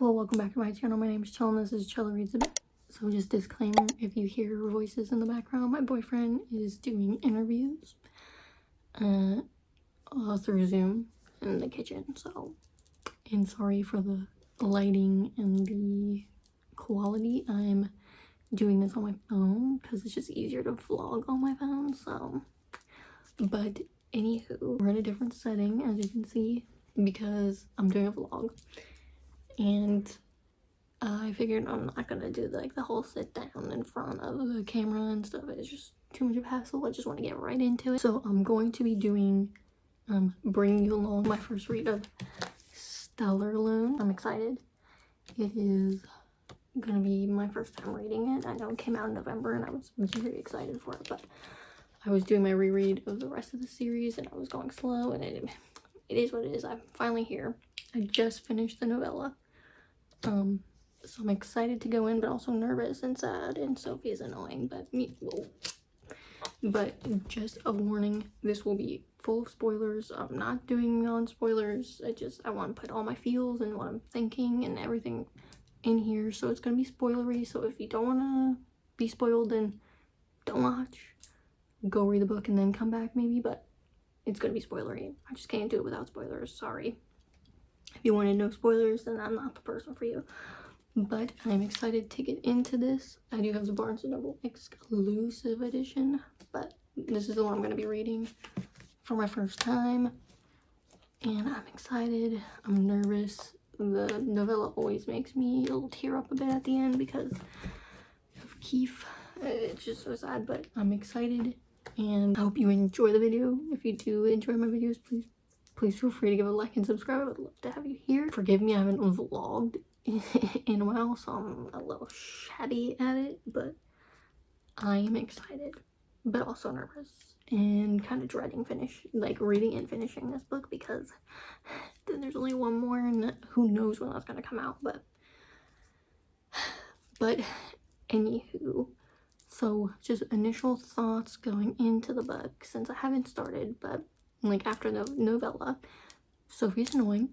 Well, welcome back to my channel. My name is Chell and this is Chell Reads a Bit. So just disclaimer, if you hear voices in the background, my boyfriend is doing interviews through Zoom in the kitchen. So, and sorry for the lighting and the quality. I'm doing this on my phone because it's just easier to vlog on my phone. So, but anywho, we're in a different setting, as you can see, because I'm doing a vlog. And I figured I'm not gonna do like the whole sit down in front of the camera and stuff. It's just too much of a hassle. I just want to get right into it. So I'm going to be doing, bringing you along my first read of Stellarlune. I'm excited. It is gonna be my first time reading it. I know it came out in November and I was very excited for it, but I was doing my reread of the rest of the series and I was going slow, and it is what it is. I'm finally here. I just finished the novella. So I'm excited to go in, but also nervous and sad, and Sophie is annoying, but just a warning, this will be full of spoilers. I'm not doing non-spoilers. I want to put all my feels and what I'm thinking and everything in here, so it's gonna be spoilery. So if you don't want to be spoiled, then don't watch. Go read the book and then come back maybe, but it's gonna be spoilery. I just can't do it without spoilers, sorry. If you want to know spoilers, then I'm not the person for you. But I'm excited to get into this. I do have the Barnes & Noble exclusive edition, but this is the one I'm going to be reading for my first time. And I'm excited. I'm nervous. The novella always makes me a little tear up a bit at the end because of Keith. It's just so sad, but I'm excited. And I hope you enjoy the video. If you do enjoy my videos, please feel free to give a like and subscribe. I would love to have you here. Forgive me, I haven't vlogged in a while, so I'm a little shabby at it, but I am excited, but also nervous and kind of dreading reading and finishing this book, because then there's only one more and who knows when that's gonna come out. But anywho, so just initial thoughts going into the book, since I haven't started, but like after the novella, Sophie's annoying,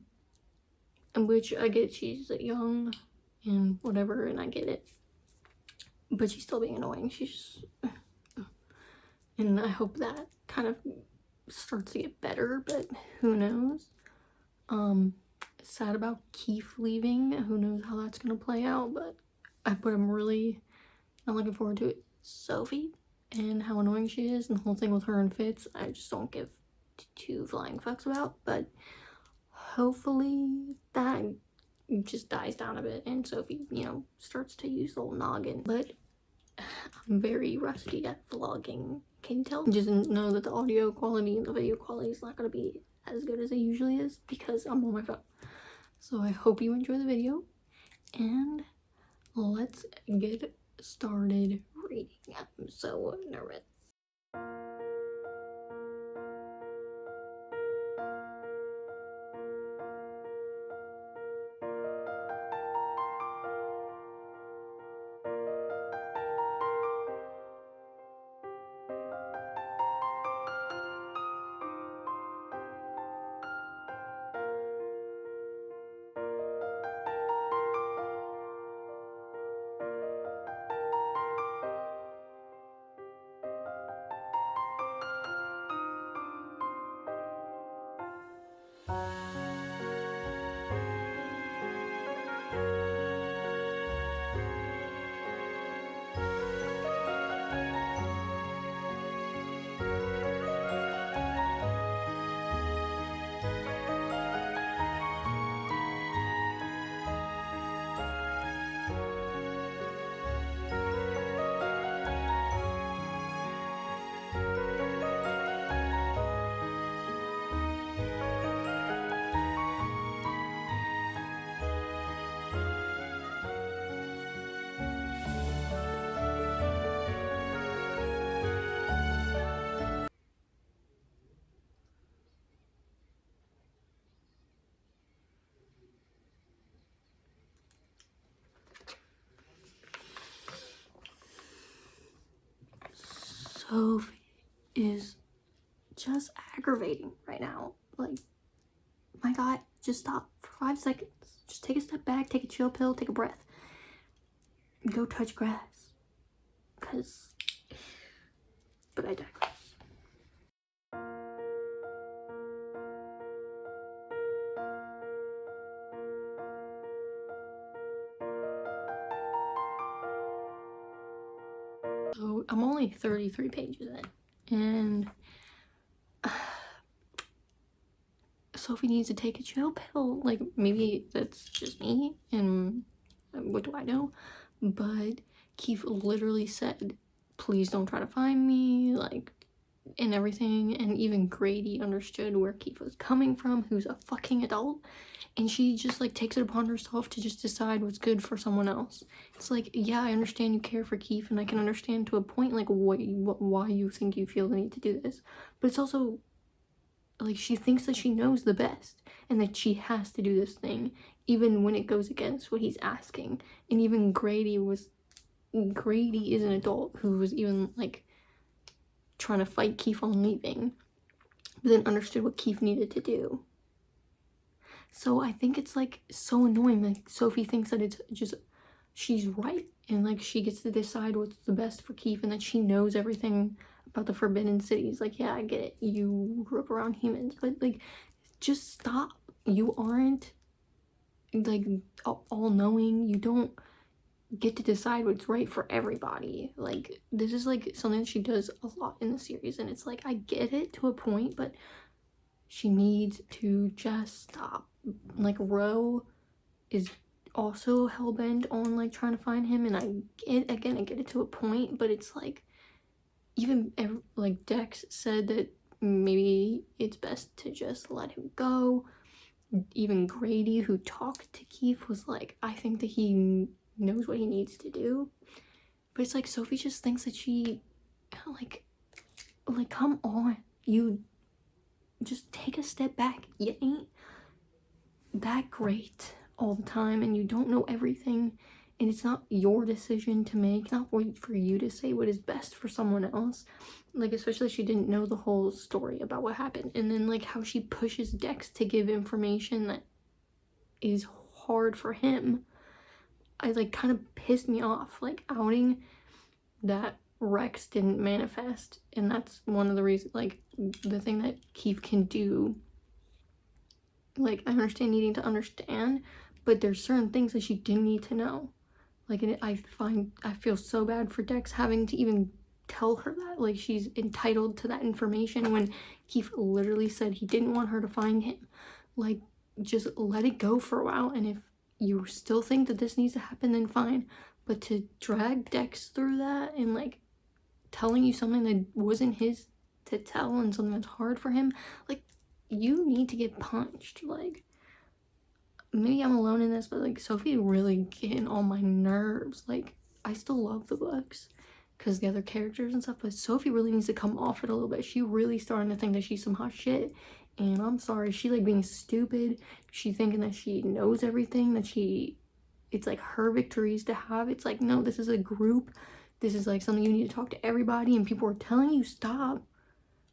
which I get, she's young and whatever, and I get it, but she's still being annoying. She's just, and I hope that kind of starts to get better, but who knows. Sad about Keith leaving. Who knows how that's gonna play out, but I'm really not looking forward to it. Sophie and how annoying she is, and the whole thing with her and Fitz, I just don't give two flying fucks about, but hopefully that just dies down a bit and Sophie, starts to use the little noggin. But I'm very rusty at vlogging. Can you tell? Just know that the audio quality and the video quality is not going to be as good as it usually is because I'm on my phone. So I hope you enjoy the video, and let's get started reading. I'm so nervous. Sophie is just aggravating right now. Like, my God, just stop for for 5 seconds. Just take a step back, take a chill pill, take a breath. Go touch grass. But I digress. So I'm only 33 pages in, and Sophie needs to take a chill pill. Like, maybe that's just me, and what do I know? But Keith literally said, please don't try to find me, like, and everything. And even Grady understood where Keith was coming from, who's a fucking adult, and she just, like, takes it upon herself to just decide what's good for someone else. It's like, yeah, I understand you care for Keith, and I can understand to a point, like, why you think you feel the need to do this, but it's also like, she thinks that she knows the best and that she has to do this thing even when it goes against what he's asking. And even Grady is an adult who was even, like, trying to fight Keith on leaving, but then understood what Keith needed to do. So I think it's, like, so annoying. Like, Sophie thinks that it's just, she's right, and, like, she gets to decide what's the best for Keith, and that she knows everything about the Forbidden Cities. Like, yeah, I get it, you grew up around humans, but, like, just stop. You aren't, like, all-knowing. You don't get to decide what's right for everybody. Like, this is, like, something that she does a lot in the series, and it's like, I get it to a point, but she needs to just stop. Like, Ro is also hell-bent on, like, trying to find him, and I get it to a point, but it's like, even, like, Dex said that maybe it's best to just let him go. Even Grady, who talked to Keith, was like, I think that he knows what he needs to do. But it's like, Sophie just thinks that she, like, come on. You just take a step back. You ain't that great all the time, and you don't know everything. And it's not your decision to make, not for you to say what is best for someone else. Like, especially she didn't know the whole story about what happened. And then, like, how she pushes Dex to give information that is hard for him. I, like, kind of pissed me off. Like, outing that Rex didn't manifest. And that's one of the reasons, like, the thing that Keith can do. Like, I understand needing to understand, but there's certain things that she didn't need to know. Like, and I feel so bad for Dex having to even tell her that. Like, she's entitled to that information when Keith literally said he didn't want her to find him. Like, just let it go for a while, and if you still think that this needs to happen, then fine. But to drag Dex through that and, like, telling you something that wasn't his to tell and something that's hard for him, like, you need to get punched. Like, maybe I'm alone in this, but, like, Sophie really getting on my nerves. Like, I still love the books because the other characters and stuff, but Sophie really needs to come off it a little bit. She really starting to think that she's some hot shit, and I'm sorry, she, like, being stupid. She thinking that she knows everything, that it's like her victories to have. It's like, no, this is a group. This is, like, something you need to talk to everybody, and people are telling you stop.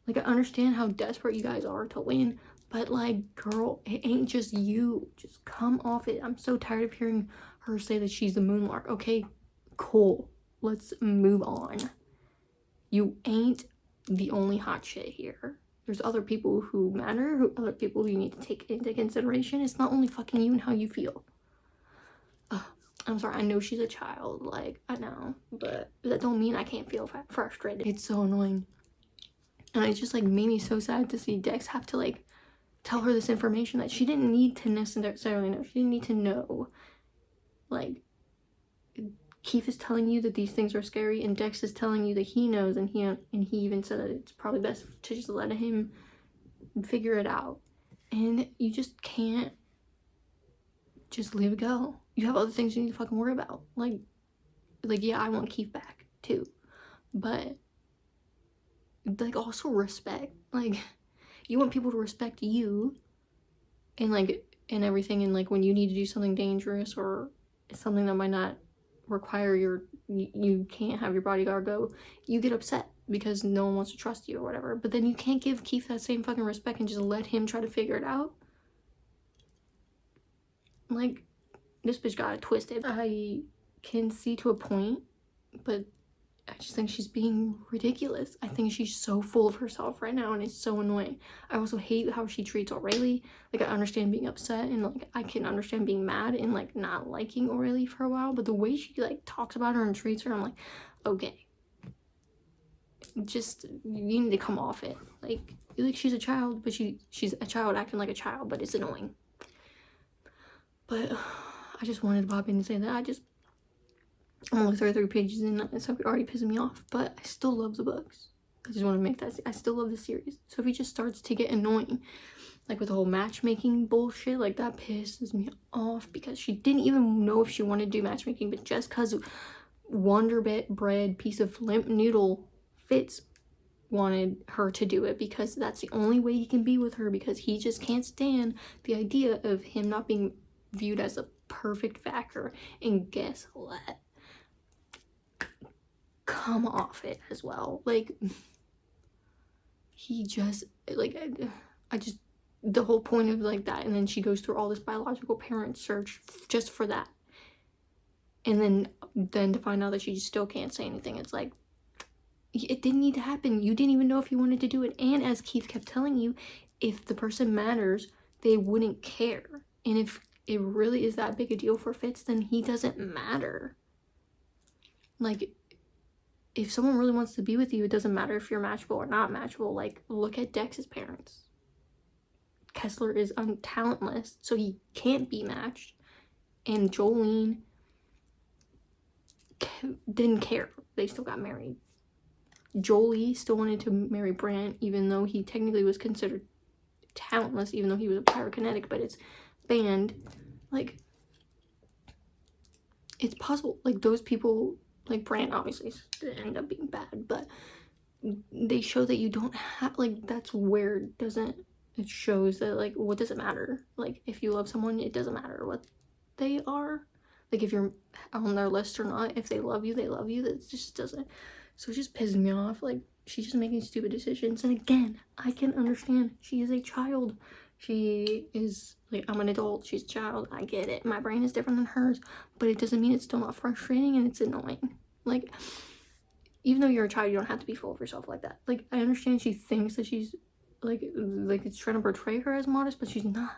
Like, I understand how desperate you guys are to win, but, like, girl, it ain't just you. Just come off it. I'm so tired of hearing her say that she's the Moonlark. Okay, cool. Let's move on. You ain't the only hot shit here. There's other people who matter, other people who you need to take into consideration. It's not only fucking you and how you feel. I'm sorry, I know she's a child, like, I know, but that don't mean I can't feel frustrated. It's so annoying. And it just, like, made me so sad to see Dex have to, like, tell her this information that she didn't need to necessarily know. She didn't need to know. Like, Keith is telling you that these things are scary, and Dex is telling you that he knows, and he even said that it's probably best to just let him figure it out. And you just can't just leave it go. You have other things you need to fucking worry about. Like, yeah, I want Keith back too, but, like, also respect. Like, you want people to respect you, and, like, and everything, and, like, when you need to do something dangerous or something that might not require you can't have your bodyguard go, you get upset because no one wants to trust you or whatever. But then you can't give Keith that same fucking respect and just let him try to figure it out. Like, this bitch got it twisted. I can see to a point, but I just think she's being ridiculous. I think she's so full of herself right now, and it's so annoying. I also hate how she treats Aurelie. Like, I understand being upset, and like I can understand being mad and like not liking Aurelie for a while, but the way she like talks about her and treats her, I'm like, okay, just, you need to come off it. Like she's a child, but she's a child acting like a child, but it's annoying. But I just wanted to pop in and say that I'm only 33 pages in, so it already pissing me off, but I still love the books. I just want to make that, I still love the series. So if he just starts to get annoying, like with the whole matchmaking bullshit, like that pisses me off, because she didn't even know if she wanted to do matchmaking, but just because Wonder Bread piece of limp noodle Fitz wanted her to do it, because that's the only way he can be with her, because he just can't stand the idea of him not being viewed as a perfect backer. And guess what? Come off it as well. Like, he just, like, I just, the whole point of like that, and then she goes through all this biological parent search just for that, and then to find out that she still can't say anything, it's like, it didn't need to happen. You didn't even know if you wanted to do it. And as Keith kept telling you, if the person matters, they wouldn't care. And if it really is that big a deal for Fitz, then he doesn't matter. Like, if someone really wants to be with you, it doesn't matter if you're matchable or not matchable. Like, look at Dex's parents. Kessler is talentless, so he can't be matched. And Jolene didn't care. They still got married. Jolie still wanted to marry Brant, even though he technically was considered talentless, even though he was a pyrokinetic, but it's banned. Like, it's possible. Like, those people, like Brant obviously ended up being bad, but they show that you don't have, like, that's where it shows that, like, what does it matter? Like, if you love someone, it doesn't matter what they are. Like, if you're on their list or not, if they love you, they love you. That just doesn't. So it just pisses me off. Like, she's just making stupid decisions. And again, I can understand. She is a child. She is, like, I'm an adult. She's a child. I get it. My brain is different than hers. But it doesn't mean it's still not frustrating and it's annoying. Like, even though you're a child, you don't have to be full of yourself like that. Like, I understand she thinks that she's, like it's trying to portray her as modest, but she's not.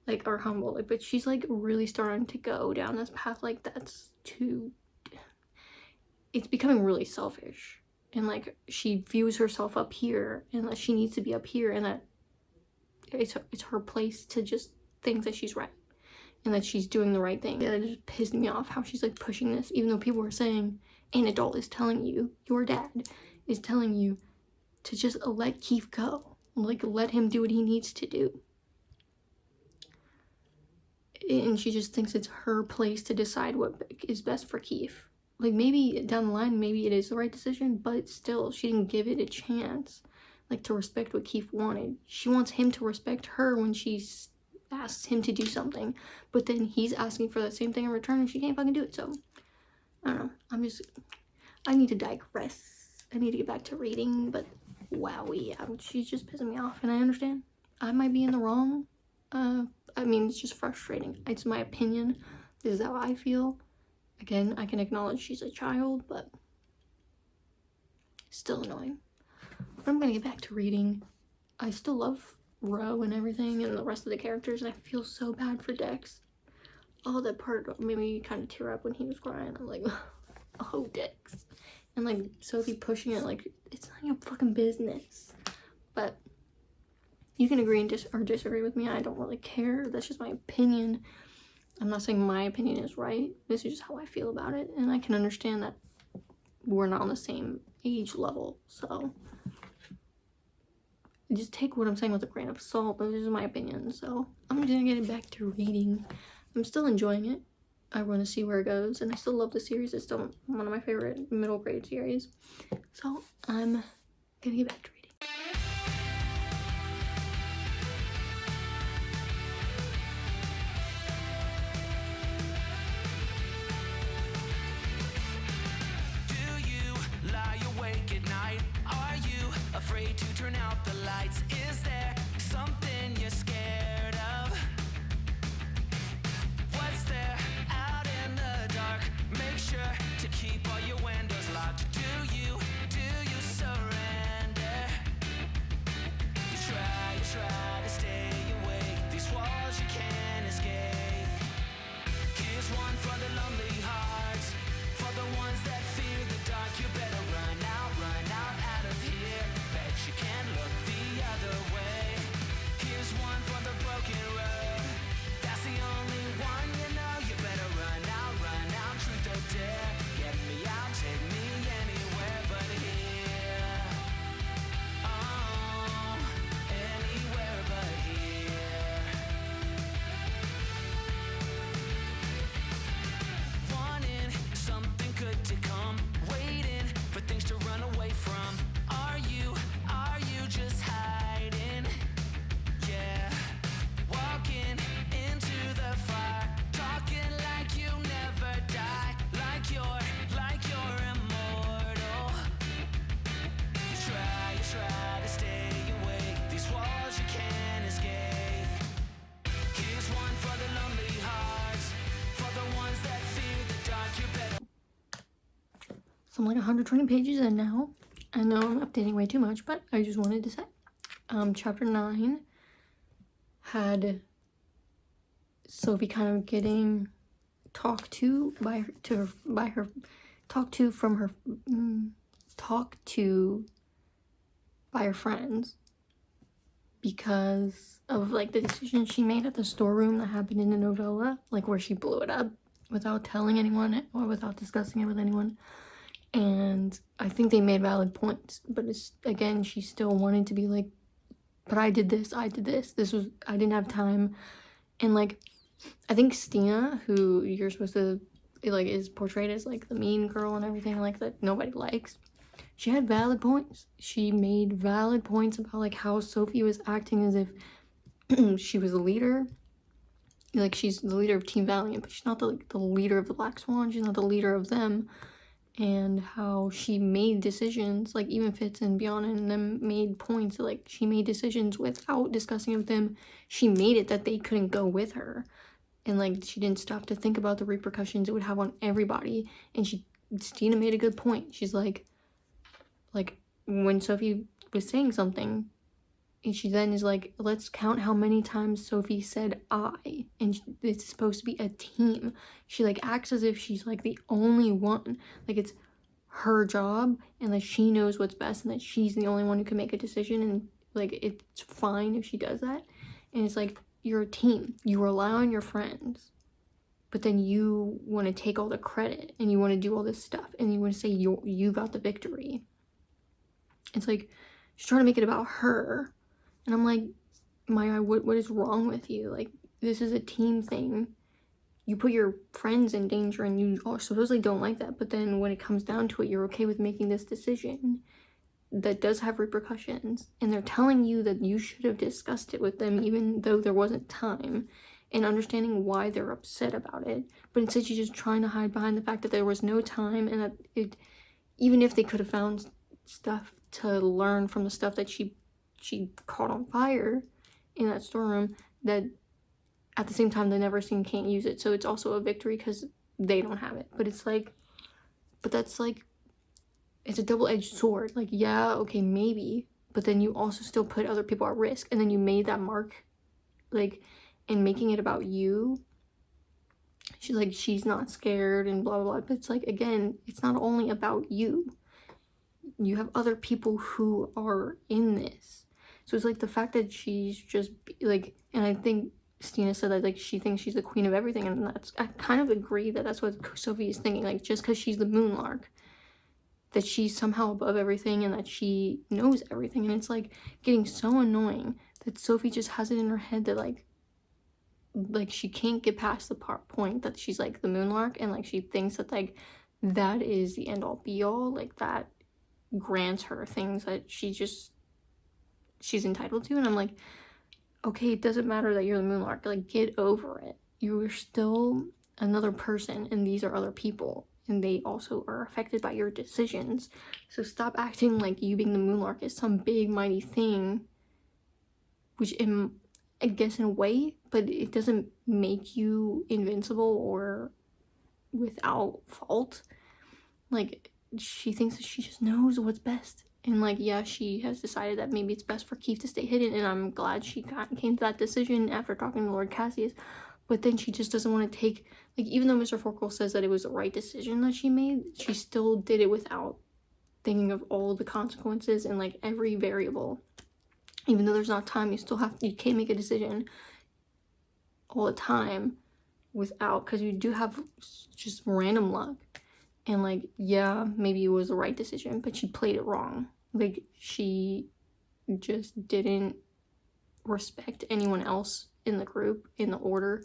Like, or humble. Like, but she's, like, really starting to go down this path. Like, that's too... It's becoming really selfish, and like she views herself up here, and that she needs to be up here, and that it's her place to just think that she's right and that she's doing the right thing. And it just pissed me off how she's like pushing this, even though people are saying an adult is telling you, your dad is telling you to just let Keith go, like let him do what he needs to do. And she just thinks it's her place to decide what is best for Keith. Like, maybe down the line, maybe it is the right decision, but still, she didn't give it a chance, like, to respect what Keith wanted. She wants him to respect her when she asks him to do something, but then he's asking for the same thing in return, and she can't fucking do it. So, I don't know. I need to digress. I need to get back to reading, but wowie, she's just pissing me off, and I understand. I might be in the wrong. I mean, it's just frustrating. It's my opinion. This is how I feel. Again, I can acknowledge she's a child, but still annoying. But I'm gonna get back to reading. I still love Ro and everything and the rest of the characters, and I feel so bad for Dex. Oh, that part made me kind of tear up when he was crying. I'm like, oh, Dex. And like Sophie pushing it like it's not your fucking business. But you can agree and or disagree with me. I don't really care. That's just my opinion. I'm not saying my opinion is right. This is just how I feel about it. And I can understand that we're not on the same age level. So just take what I'm saying with a grain of salt. But this is my opinion. So I'm gonna get it back to reading. I'm still enjoying it. I want to see where it goes. And I still love the series. It's still one of my favorite middle grade series. So I'm gonna get back to reading. Afraid to turn out the lights? Is there something you're scared of? So I'm like 120 pages in now. I know I'm updating way too much, but I just wanted to say. Chapter 9 had Sophie kind of getting talked to by her friends because of like the decision she made at the storeroom that happened in the novella, like where she blew it up without telling anyone or without discussing it with anyone. And I think they made valid points, but it's, again, she still wanted to be like, but I did this, I didn't have time. And like, I think Stina, who you're supposed to, like, is portrayed as like the mean girl and everything like that nobody likes, she had valid points. She made valid points about like how Sophie was acting as if she was a leader. Like, she's the leader of Team Valiant, but she's not the leader of the Black Swan. She's not the leader of them. And how she made decisions, like even Fitz and Biana and them made points, like she made decisions without discussing it with them. She made it that they couldn't go with her, and like she didn't stop to think about the repercussions it would have on everybody. And Stina made a good point. She's like when Sophie was saying something, and she then is like, let's count how many times Sophie said I, and it's supposed to be a team. She like acts as if she's like the only one, like it's her job and that she knows what's best and that she's the only one who can make a decision, and like it's fine if she does that. And it's like, you're a team, you rely on your friends, but then you want to take all the credit and you want to do all this stuff and you want to say you got the victory. It's like she's trying to make it about her. And I'm like, Maya, what is wrong with you? Like, this is a team thing. You put your friends in danger and you supposedly don't like that. But then when it comes down to it, you're okay with making this decision that does have repercussions. And they're telling you that you should have discussed it with them even though there wasn't time. And understanding why they're upset about it. But instead she's just trying to hide behind the fact that there was no time and that even if they could have found stuff to learn from the stuff that she caught on fire in that storeroom, that at the same time the Neverseen can't use it, so it's also a victory because they don't have it. But it's like, but that's like, it's a double-edged sword. Like, yeah, okay, maybe, but then you also still put other people at risk, and then you made that mark, like, and making it about you. She's not scared and blah blah blah, but it's like, again, it's not only about you. You have other people who are in this. So it's like the fact that she's just like, and I think Stina said that like she thinks she's the queen of everything, and I kind of agree that that's what Sophie is thinking. Like, just because she's the Moonlark, that she's somehow above everything and that she knows everything. And it's like getting so annoying that Sophie just has it in her head that like she can't get past the point that she's like the Moonlark, and like she thinks that like that is the end all be all, like that grants her things that she's entitled to. And I'm like, okay, it doesn't matter that you're the Moonlark, like get over it. You're still another person and these are other people and they also are affected by your decisions. So stop acting like you being the Moonlark is some big mighty thing, which I guess in a way, but it doesn't make you invincible or without fault. Like, she thinks that she just knows what's best. And like, yeah, she has decided that maybe it's best for Keith to stay hidden, and I'm glad she came to that decision after talking to Lord Cassius. But then she just doesn't want to take, like, even though Mr. Forkle says that it was the right decision that she made, she still did it without thinking of all the consequences and like every variable. Even though there's not time, you can't make a decision all the time without, because you do have just random luck. And like, yeah, maybe it was the right decision, but she played it wrong. Like, she just didn't respect anyone else in the group, in the order,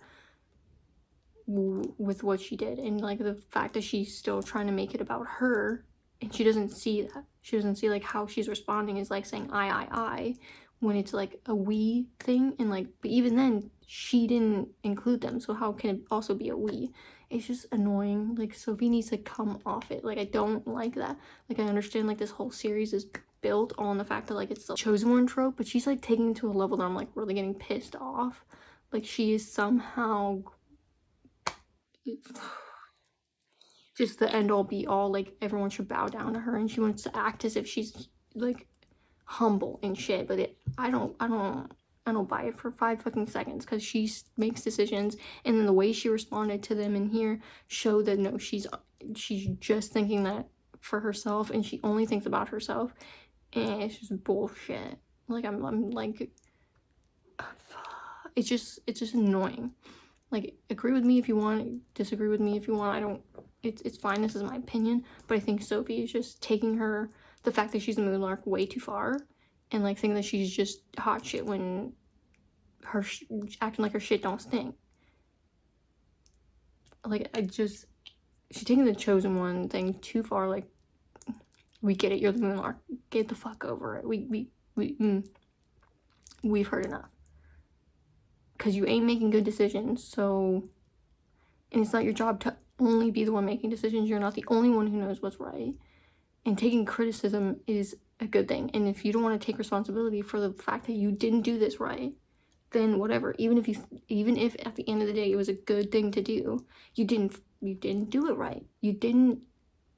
with what she did. And like the fact that she's still trying to make it about her, and she doesn't see that. She doesn't see like how she's responding is like saying I, when it's like a we thing. And like, but even then she didn't include them, so how can it also be a we? It's just annoying. Like, Sophie needs to come off it. Like, I don't like that. Like, I understand like this whole series is built on the fact that like it's the chosen one trope, but she's like taking it to a level that I'm like really getting pissed off. Like, she is somehow just the end all be all, like everyone should bow down to her, and she wants to act as if she's like humble and shit. But I don't buy it for 5 fucking seconds, because she makes decisions, and then the way she responded to them in here showed that no, she's just thinking that for herself, and she only thinks about herself, and it's just bullshit. Like I'm like, it's just annoying. Like, agree with me if you want, disagree with me if you want. It's fine, this is my opinion, but I think Sophie is just taking the fact that she's a moonlark way too far, and like thinking that she's just hot shit when acting like her shit don't stink. Like, she's taking the chosen one thing too far. Like, we get it, you're the moonlark, get the fuck over it. We've heard enough. Because you ain't making good decisions, so, and it's not your job to only be the one making decisions. You're not the only one who knows what's right, and taking criticism is a good thing. And if you don't want to take responsibility for the fact that you didn't do this right, then whatever. Even if at the end of the day it was a good thing to do, you didn't do it right. You didn't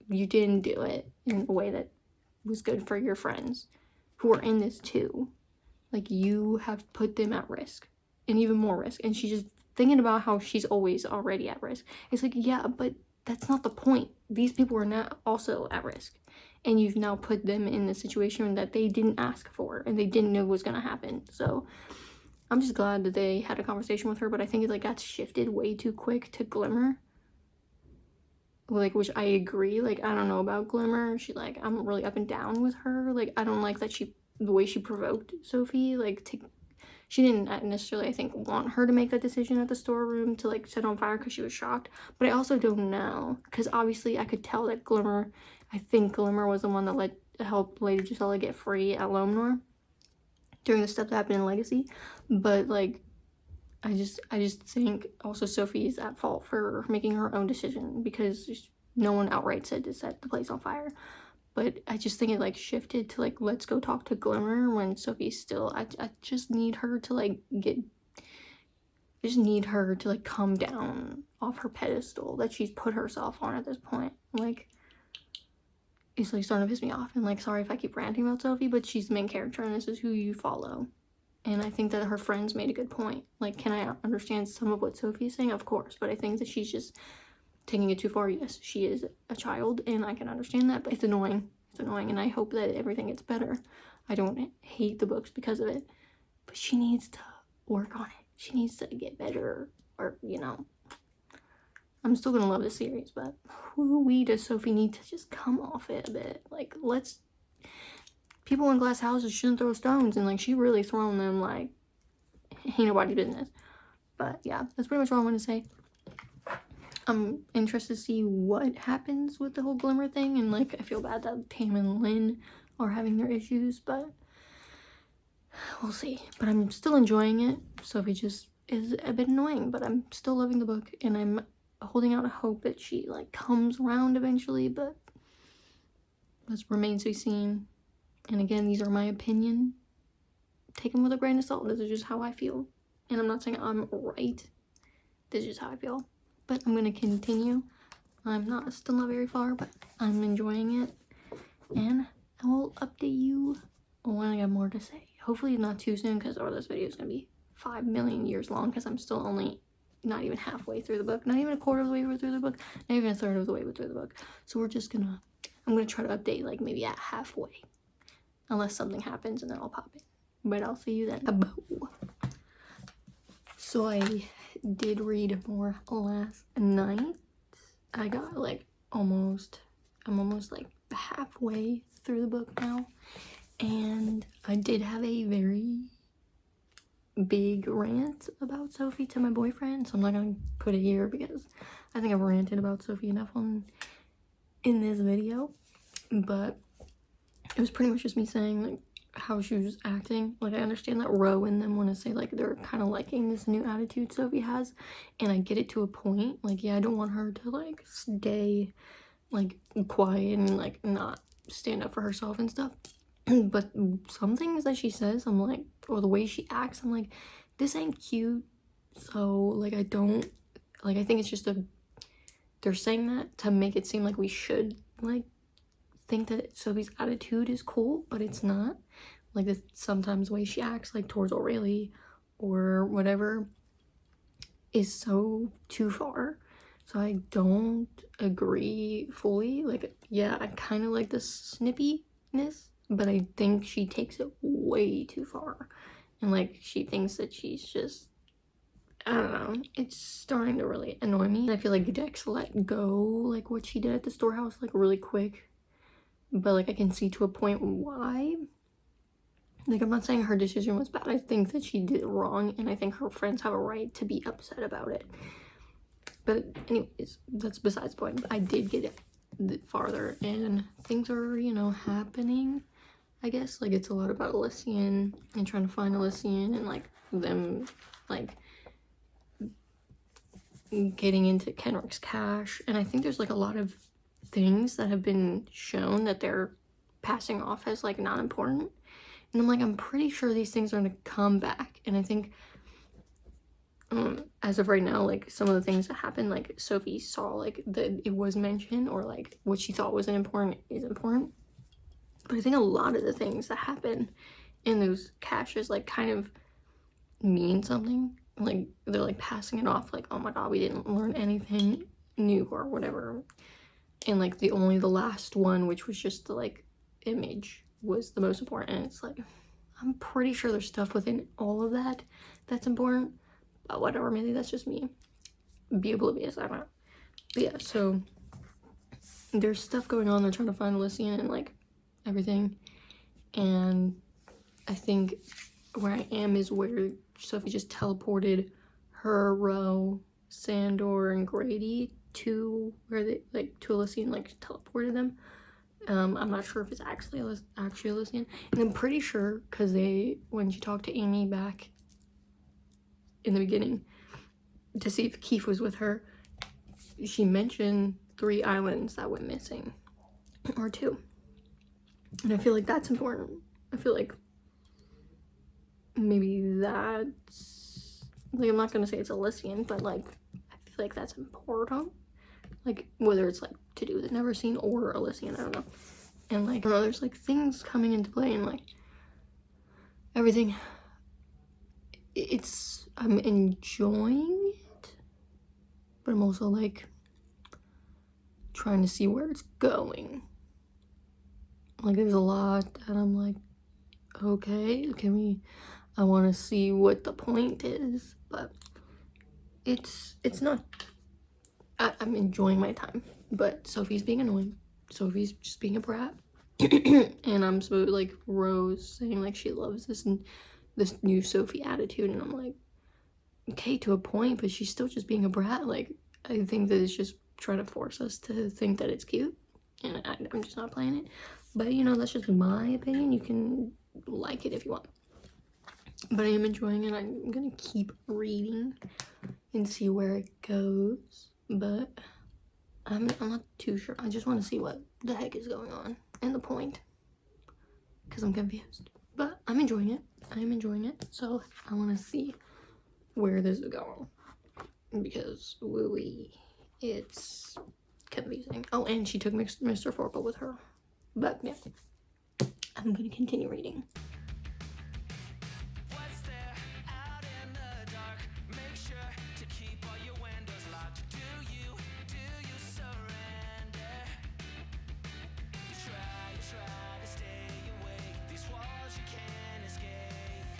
do it in a way that was good for your friends who are in this too. Like, you have put them at risk, and even more risk, and she's just thinking about how she's always already at risk. It's like, yeah, but that's not the point. These people are not also at risk, and you've now put them in the situation that they didn't ask for, and they didn't know was gonna happen. So I'm just glad that they had a conversation with her, but I think it like got shifted way too quick to Glimmer. Like, which I agree. Like, I don't know about Glimmer. She, like, I'm really up and down with her. Like, I don't like that the way she provoked Sophie, like, she didn't necessarily, I think, want her to make that decision at the storeroom to, like, set on fire because she was shocked. But I also don't know, because obviously I could tell that I think Glimmer was the one that helped Lady Gisela get free at Lomnor during the stuff that happened in Legacy. But, like, I just think also Sophie's at fault for making her own decision, because no one outright said to set the place on fire. But I just think it like shifted to like, let's go talk to Glimmer, when Sophie's still, I just need her to like come down off her pedestal that she's put herself on at this point. Like, it's like starting to piss me off, and like, sorry if I keep ranting about Sophie, but she's the main character and this is who you follow. And I think that her friends made a good point. Like, can I understand some of what Sophie is saying? Of course, but I think that she's just taking it too far. Yes, she is a child, and I can understand that, but it's annoying. It's annoying, and I hope that everything gets better. I don't hate the books because of it, but she needs to work on it. She needs to get better, or, you know. I'm still gonna love the series, but does Sophie need to just come off it a bit? Like, people in glass houses shouldn't throw stones, and like, she really throwing them like ain't nobody's business. But yeah, that's pretty much all I want to say. I'm interested to see what happens with the whole Glimmer thing, and like, I feel bad that Tam and Lynn are having their issues, but we'll see. But I'm still enjoying it. Sophie just is a bit annoying, but I'm still loving the book, and I'm holding out a hope that she like comes around eventually, but that remains to be seen. And again, these are my opinion. Take them with a grain of salt. This is just how I feel. And I'm not saying I'm right. This is just how I feel. But I'm going to continue. I'm still not very far, but I'm enjoying it. And I will update you when I have more to say. Hopefully not too soon, because this video is going to be 5 million years long, because I'm still only not even halfway through the book. Not even a quarter of the way through the book. Not even a third of the way through the book. So I'm going to try to update like maybe at halfway. Unless something happens, and then I'll pop it. But I'll see you then. So I did read more last night. I got like I'm almost like halfway through the book now. And I did have a very big rant about Sophie to my boyfriend. So I'm not going to put it here, because I think I've ranted about Sophie enough in this video. But it was pretty much just me saying like how she was acting. Like, I understand that Ro and them want to say like they're kind of liking this new attitude Sophie has, and I get it to a point. Like, yeah, I don't want her to like stay like quiet and like not stand up for herself and stuff. But some things that she says, I'm like, or the way she acts, I'm like, this ain't cute. So like, I think it's just they're saying that to make it seem like we should like think that Sophie's attitude is cool, but it's not. Like sometimes the way she acts like towards Aurelie or whatever is so too far. So I don't agree fully. Like, yeah, I kind of like the snippiness, but I think she takes it way too far. And like she thinks that she's just, I don't know, it's starting to really annoy me. I feel like Dex let go like what she did at the storehouse like really quick, but like I can see to a point why. Like, I'm not saying her decision was bad. I think that she did it wrong, and I think her friends have a right to be upset about it. But anyways, that's besides the point. I did get it farther, and things are, you know, happening, I guess. Like, it's a lot about Elysian and trying to find Elysian and, like, them, like, getting into Kenrick's cache. And I think there's, like, a lot of things that have been shown that they're passing off as, like, not important. And I'm like, I'm pretty sure these things are gonna come back. And I think, as of right now, like, some of the things that happened, like, Sophie saw, like, that it was mentioned, or, like, what she thought wasn't important is important. But I think a lot of the things that happen in those caches, like, kind of mean something. Like, they're, like, passing it off, like, oh my god, we didn't learn anything new, or whatever. And, like, the last one, which was just the, like, image, was the most important. And it's like, I'm pretty sure there's stuff within all of that that's important, but whatever, maybe that's just me. Be oblivious, I don't know. But yeah, so there's stuff going on. They're trying to find Elysian and like everything, and I think where I am is where Sophie just teleported her, Ro, Sandor, and Grady to where they, like, to Elysian, like, teleported them. I'm not sure if it's actually Elysian, and I'm pretty sure because when she talked to Amy back in the beginning to see if Keith was with her, she mentioned 3 islands that went missing, or 2, and I feel like that's important. I feel like maybe that's, like, I'm not gonna say it's Elysian, but like I feel like that's important. Like, whether it's like to do with Never Seen or Elysian, I don't know. And like, I don't know, there's like things coming into play, and like everything, I'm enjoying it, but I'm also like trying to see where it's going. Like, there's a lot that I'm like, okay, I want to see what the point is, but it's not, I'm enjoying my time. But Sophie's being annoying. Sophie's just being a brat. And I'm supposed, like, Rose saying, like, she loves this new Sophie attitude. And I'm like, okay, to a point, but she's still just being a brat. Like, I think that it's just trying to force us to think that it's cute. And I'm just not playing it. But, you know, that's just my opinion. You can like it if you want. But I am enjoying it. I'm gonna keep reading and see where it goes. But I'm not too sure. I just want to see what the heck is going on and the point, because I'm confused. But I'm enjoying it. I am enjoying it. So I want to see where this is going, because wooey, it's confusing. Oh, and she took Mr. Forkle with her. But yeah, I'm gonna continue reading. What's there out in the dark? Make sure to keep all your windows locked. Do you surrender? You try to stay awake. These walls you can't escape.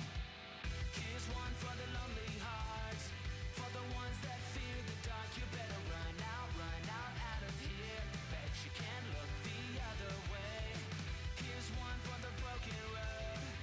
Here's one for the lonely hearts, for the ones that fear the dark. You better run out of here. Bet you can't look the other way. Here's one for the broken road.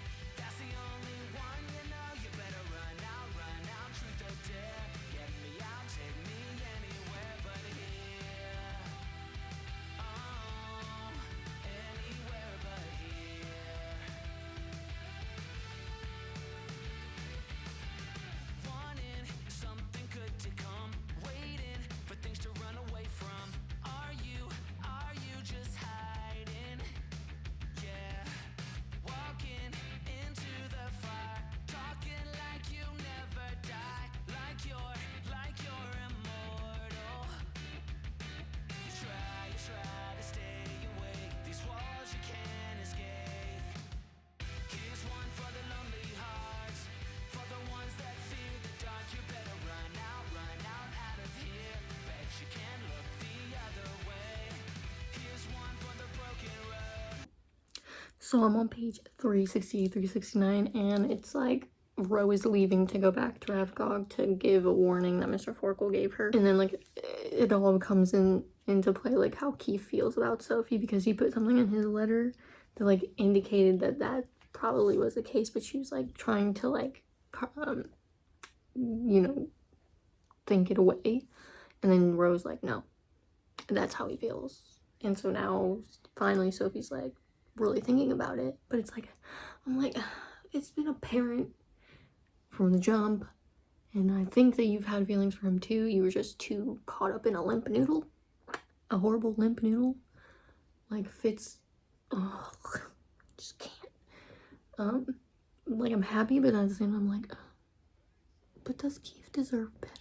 So I'm on page 360, 369, and it's like Ro is leaving to go back to Ravgog to give a warning that Mr. Forkle gave her. And then like it all comes into play, like how Keith feels about Sophie, because he put something in his letter that like indicated that probably was the case, but she was like trying to like you know, think it away. And then Ro's like, no, that's how he feels. And so now finally Sophie's like really thinking about it, but it's like, I'm like, it's been apparent from the jump, and I think that you've had feelings for him too. You were just too caught up in a limp noodle, a horrible limp noodle, like Fitz. Oh, just can't. Like I'm happy, but at the same time I'm like, but does Keith deserve better?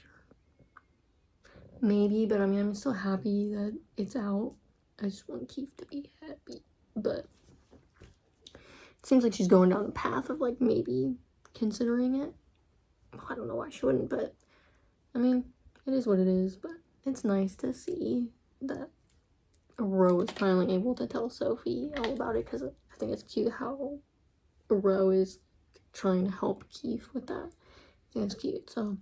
Maybe, but I mean, I'm still happy that it's out. I just want Keith to be happy, but it seems like she's going down the path of like maybe considering it. I don't know why she wouldn't, but I mean, it is what it is. But it's nice to see that Ro is finally able to tell Sophie all about it, because I think it's cute how Ro is trying to help Keith with that. I think it's cute. So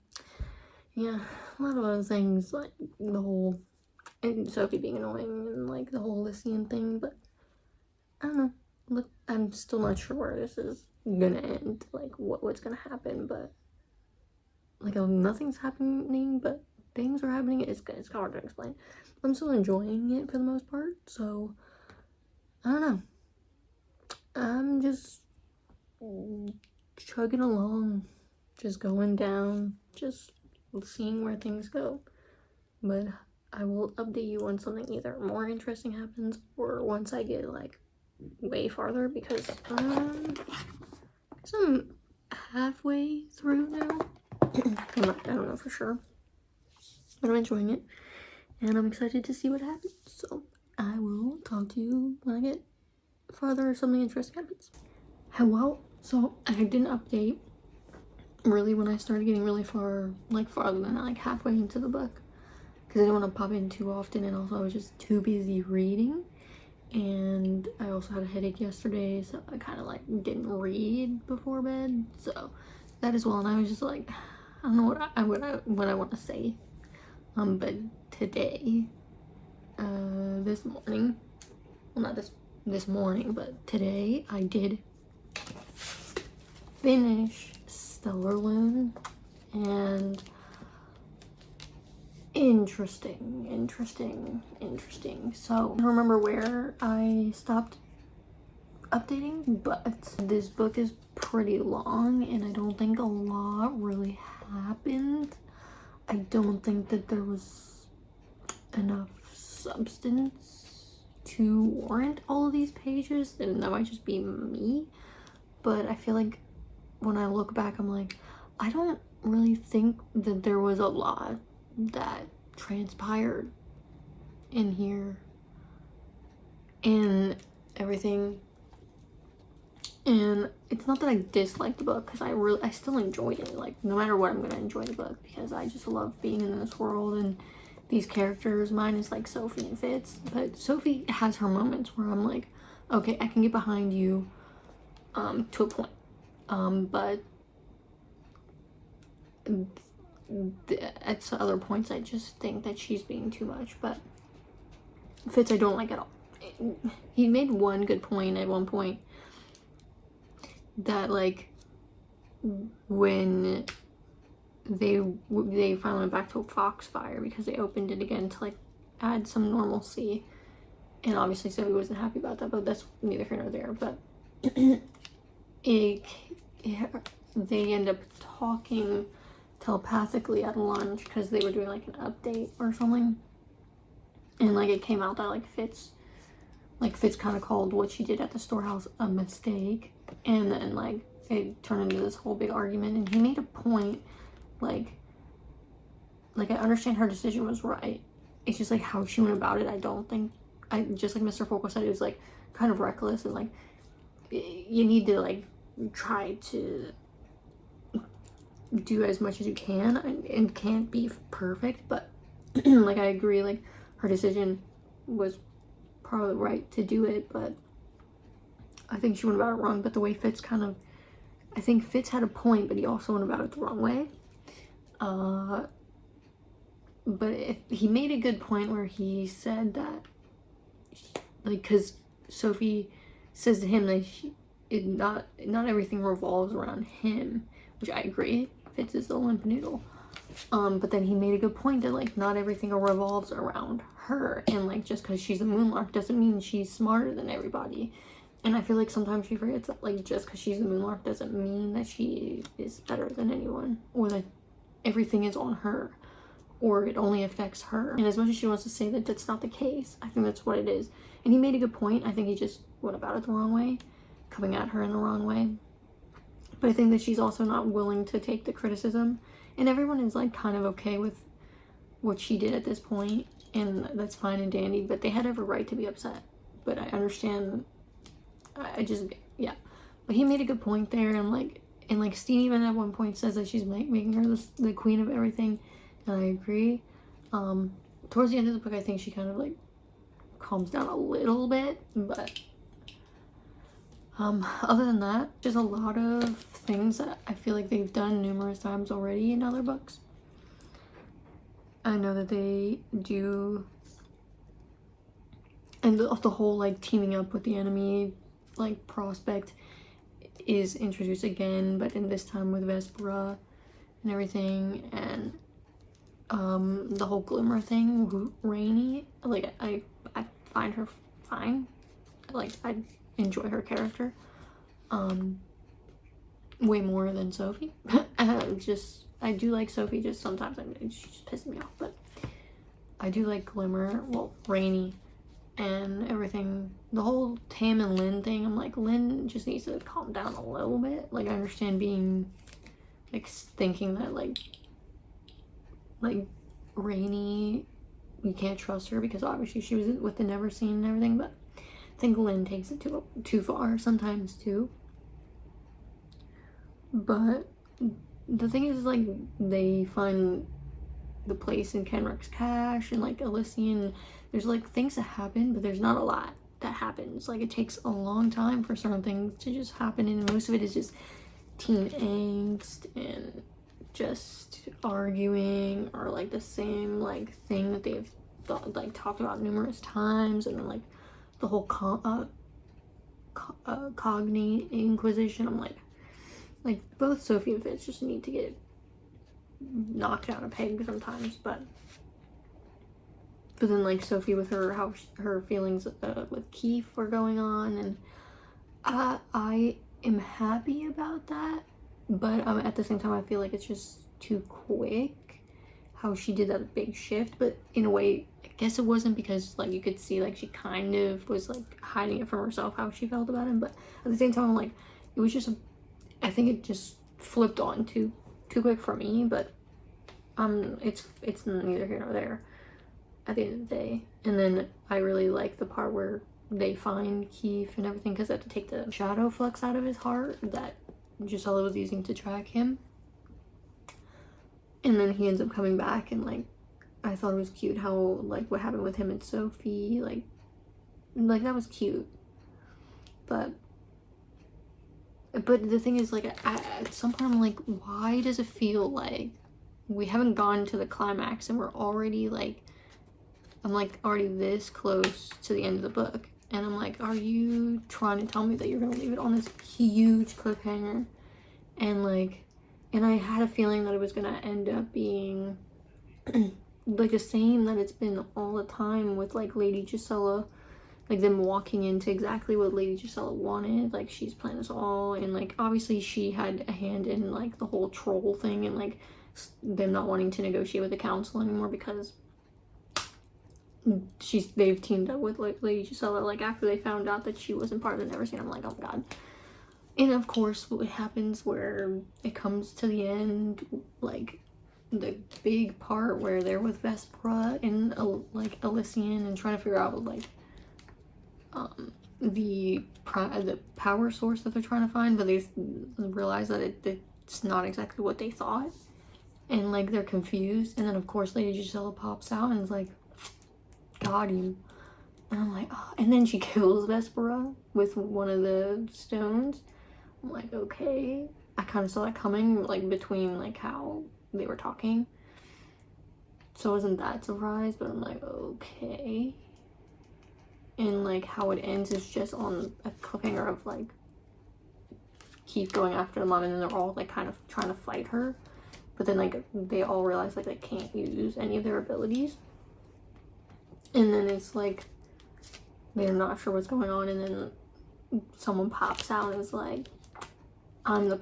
yeah, a lot of other things, like the whole, and Sophie being annoying, and like the whole Lycian thing, but I don't know. Look, I'm still not sure where this is gonna end, like what's gonna happen, but like nothing's happening, but things are happening. It's hard to explain. I'm still enjoying it for the most part, so I don't know. I'm just chugging along, just going down, just seeing where things go. But I will update you when something either more interesting happens or once I get like way farther, because I'm halfway through now. I don't know for sure, but I'm enjoying it and I'm excited to see what happens. So I will talk to you when I get farther or something interesting happens. Hello. So I did an update really when I started getting really far, like farther than like halfway into the book, because I didn't want to pop in too often, and also I was just too busy reading, and I also had a headache yesterday, so I kind of like didn't read before bed, so that as well. And I was just like, I don't know what I want to say, but today, this morning, well, not this morning, but today I did finish Stellarlune, and interesting. So I don't remember where I stopped updating, but this book is pretty long and I don't think a lot really happened. I don't think that there was enough substance to warrant all of these pages, and that might just be me, but I feel like when I look back, I'm like, I don't really think that there was a lot that transpired in here and everything. And it's not that I disliked the book, because I still enjoyed it. Like, no matter what, I'm gonna enjoy the book, because I just love being in this world and these characters. Mine is like Sophie and Fitz, but Sophie has her moments where I'm like, okay, I can get behind you to a point, but at other points I just think that she's being too much. But Fitz I don't like at all. He made one good point at one point, that like when they finally went back to Foxfire because they opened it again to like add some normalcy, and obviously Sophie wasn't happy about that, but that's neither here nor there. But they end up talking telepathically at lunch because they were doing like an update or something, and like it came out that like Fitz kind of called what she did at the storehouse a mistake, and then like it turned into this whole big argument. And he made a point, like I understand her decision was right, it's just like how she went about it. I don't think, just like Mr. Folko said, it was like kind of reckless, and like you need to like try to do as much as you can, and can't be perfect, but like I agree, like her decision was probably right to do it, but I think she went about it wrong, but the way Fitz kind of, I think Fitz had a point, but he also went about it the wrong way. But if he made a good point where he said that, like, because Sophie says to him that not everything revolves around him, which I agree. Fitz is the limp noodle. But then he made a good point that, like, not everything revolves around her, and, like, just because she's a Moonlark doesn't mean she's smarter than everybody. And I feel like sometimes she forgets that, like, just because she's a Moonlark doesn't mean that she is better than anyone, or that everything is on her, or it only affects her. And as much as she wants to say that that's not the case, I think that's what it is. And he made a good point. I think he just went about it the wrong way, coming at her in the wrong way. But I think that she's also not willing to take the criticism, and everyone is, like, kind of okay with what she did at this point, and that's fine and dandy, but they had every right to be upset. But I understand, yeah. But he made a good point there, and like Steen even at one point says that she's making her the queen of everything, and I agree. Towards the end of the book, I think she kind of, like, calms down a little bit, but other than that, just a lot of things that I feel like they've done numerous times already in other books. I know that they do, and the whole, like, teaming up with the enemy, like, prospect is introduced again, but in this time with Vespera and everything, and the whole Glimmer thing, Rainy, like, I find her fine. Like, I enjoy her character way more than Sophie. I do like Sophie, just sometimes she just pisses me off, but I do like Glimmer, well, Rainy, and everything. The whole Tam and Lynn thing, I'm like, Lynn just needs to calm down a little bit. Like, I understand being, like, thinking that, like Rainy, you can't trust her because obviously she was with the Never Seen and everything, but I think Lynn takes it too far sometimes too. But the thing is, like, they find the place in Kenrick's cache and, like, Elysian, there's, like, things that happen, but there's not a lot that happens. Like, it takes a long time for certain things to just happen, and most of it is just teen angst and just arguing, or, like, the same, like, thing that they've talked about numerous times, and then, like, the whole cognate inquisition. I'm like both Sophie and Fitz just need to get knocked down a peg sometimes, but then, like, Sophie with how her feelings with Keith were going on, and I am happy about that, but at the same time I feel like it's just too quick how she did that big shift. But in a way, I guess it wasn't, because, like, you could see, like, she kind of was, like, hiding it from herself how she felt about him, but at the same time, like, it was just I think it just flipped on too quick for me. But it's neither here nor there at the end of the day. And then I really like the part where they find Keith and everything, because they have to take the shadow flux out of his heart that Gisela was using to track him, and then he ends up coming back, and, like, I thought it was cute how, like, what happened with him and Sophie, like that was cute. But the thing is, like, at some point I'm like, why does it feel like we haven't gone to the climax and we're already, like, I'm, like, already this close to the end of the book, and I'm like, are you trying to tell me that you're gonna leave it on this huge cliffhanger? And, like, and I had a feeling that it was gonna end up being like the same that it's been all the time with, like, Lady Gisela, like, them walking into exactly what Lady Gisela wanted. Like, she's planned this all, and, like, obviously she had a hand in, like, the whole troll thing, and, like, them not wanting to negotiate with the council anymore because they've teamed up with, like, Lady Gisela, like, after they found out that she wasn't part of the Never Seen. I'm like, oh god. And of course what happens where it comes to the end, like, the big part where they're with Vespera and, like, Elysian, and trying to figure out, like, the power source that they're trying to find, but they realize that it's not exactly what they thought, and, like, they're confused. And then of course Lady Gisela pops out and is like, got him. And I'm like, oh. And then she kills Vespera with one of the stones. I'm like, okay. I kind of saw that coming, like, between, like, how they were talking. So I wasn't that surprised, but I'm like, okay. And, like, how it ends is just on a cliffhanger of, like, keep going after the mom, and then they're all, like, kind of trying to fight her. But then, like, they all realize, like, they can't use any of their abilities. And then it's, like, they're not sure what's going on, and then someone pops out and is like, I'm the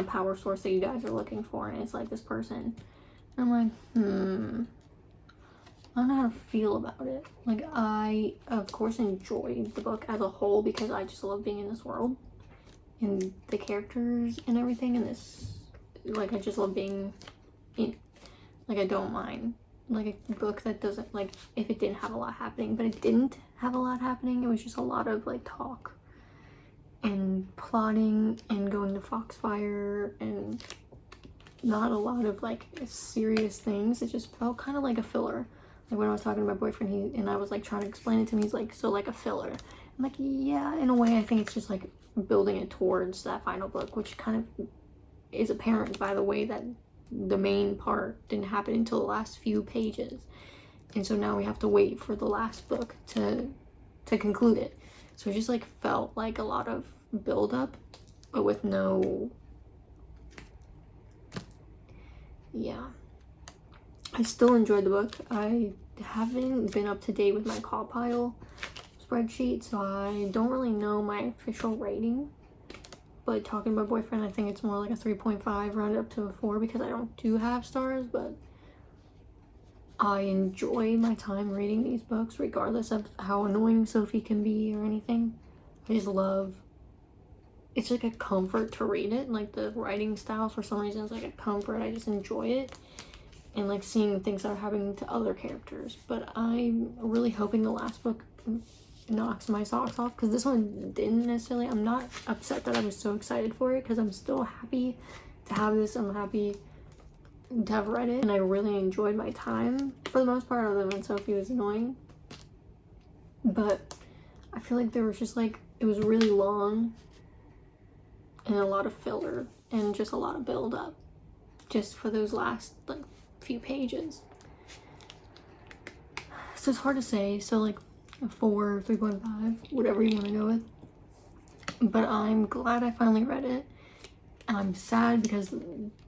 power source that you guys are looking for, and it's, like, this person. And I'm like, I don't know how to feel about it. Like, I, of course, enjoyed the book as a whole because I just love being in this world. And the characters and everything, and this, like, I just love being in, like, I don't mind, like, a book that doesn't, like, if it didn't have a lot happening, but it didn't have a lot happening, it was just a lot of, like, talk, and plotting, and going to Foxfire, and not a lot of, like, serious things. It just felt kind of like a filler. Like, when I was talking to my boyfriend, and I was, like, trying to explain it to him, he's like, so, like, a filler. I'm like, yeah, in a way. I think it's just, like, building it towards that final book, which kind of is apparent by the way that the main part didn't happen until the last few pages, and so now we have to wait for the last book to conclude it. So it just, like, felt like a lot of build up, but with no, yeah. I still enjoyed the book. I haven't been up to date with my KOTLC spreadsheet, so I don't really know my official rating. But talking to my boyfriend, I think it's more like a 3.5 rounded up to a 4 because I do have stars, but I enjoy my time reading these books regardless of how annoying Sophie can be or anything. I just love, it's like a comfort to read it. Like, the writing style for some reason is like a comfort. I just enjoy it, and like seeing things that are happening to other characters. But I'm really hoping the last book knocks my socks off, because this one didn't necessarily. I'm not upset that I was so excited for it, because I'm still happy to have this. I'm happy to have read it, and I really enjoyed my time for the most part, other than Sophie was annoying. But I feel like there was just, like, it was really long and a lot of filler and just a lot of build up just for those last, like, few pages. So it's hard to say. So, like, a 4, 3.5, whatever you want to go with. But I'm glad I finally read it. I'm sad because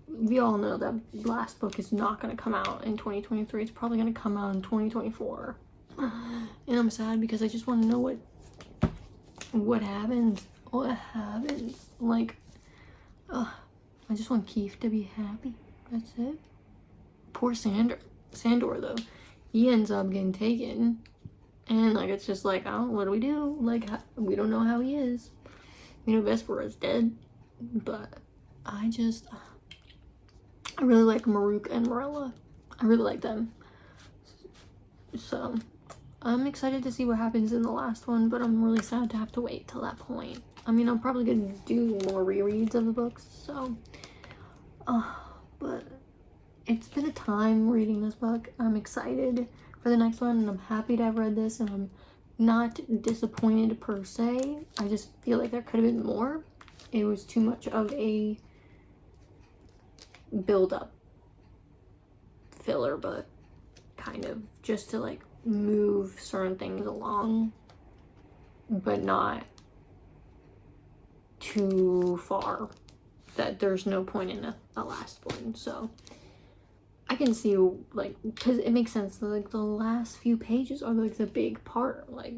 we all know that last book is not going to come out in 2023. It's probably going to come out in 2024. And I'm sad because I just want to know what happens. What happens? Like, I just want Keith to be happy. That's it. Poor Sandor, though. He ends up getting taken. And, like, it's just like, oh, what do we do? Like, we don't know how he is. You know, Vespera's dead. But I really like Maruk and Morella. I really like them. So, I'm excited to see what happens in the last one, but I'm really sad to have to wait till that point. I mean, I'm probably going to do more rereads of the books, so. But it's been a time reading this book. I'm excited for the next one, and I'm happy to have read this, and I'm not disappointed per se. I just feel like there could have been more. It was too much of a build-up filler, but kind of just to, like, move certain things along, but not too far that there's no point in a last one. So I can see, like, because it makes sense, like, the last few pages are, like, the big part, like,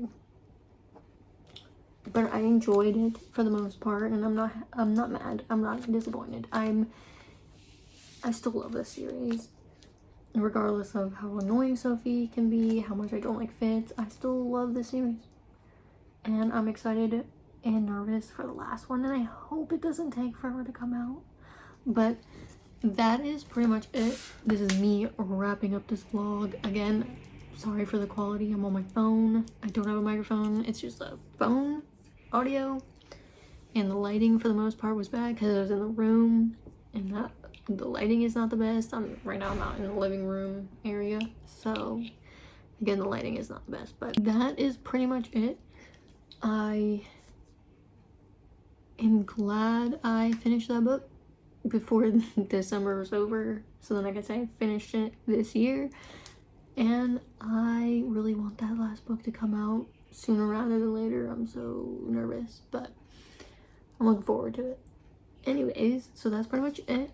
but I enjoyed it for the most part, and I'm not mad, I'm not disappointed. I still love this series, regardless of how annoying Sophie can be, how much I don't like Fitz. I still love this series, and I'm excited and nervous for the last one, and I hope it doesn't take forever to come out. But that is pretty much it. This is me wrapping up this vlog. Again, sorry for the quality. I'm on my phone. I don't have a microphone. It's just a phone audio, and the lighting for the most part was bad because I was in the room, and the lighting is not the best. Right now I'm out in the living room area, so Again, the lighting is not the best, but that is pretty much it. I am glad I finished that book before the summer was over, so then I could say I finished it this year. And I really want that last book to come out sooner rather than later. I'm so nervous, but I'm looking forward to it. Anyways, so that's pretty much it.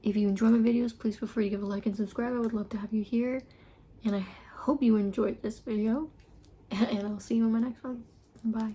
If you enjoy my videos, please feel free to give a like and subscribe. I would love to have you here. And I hope you enjoyed this video. And I'll see you in my next one. Bye.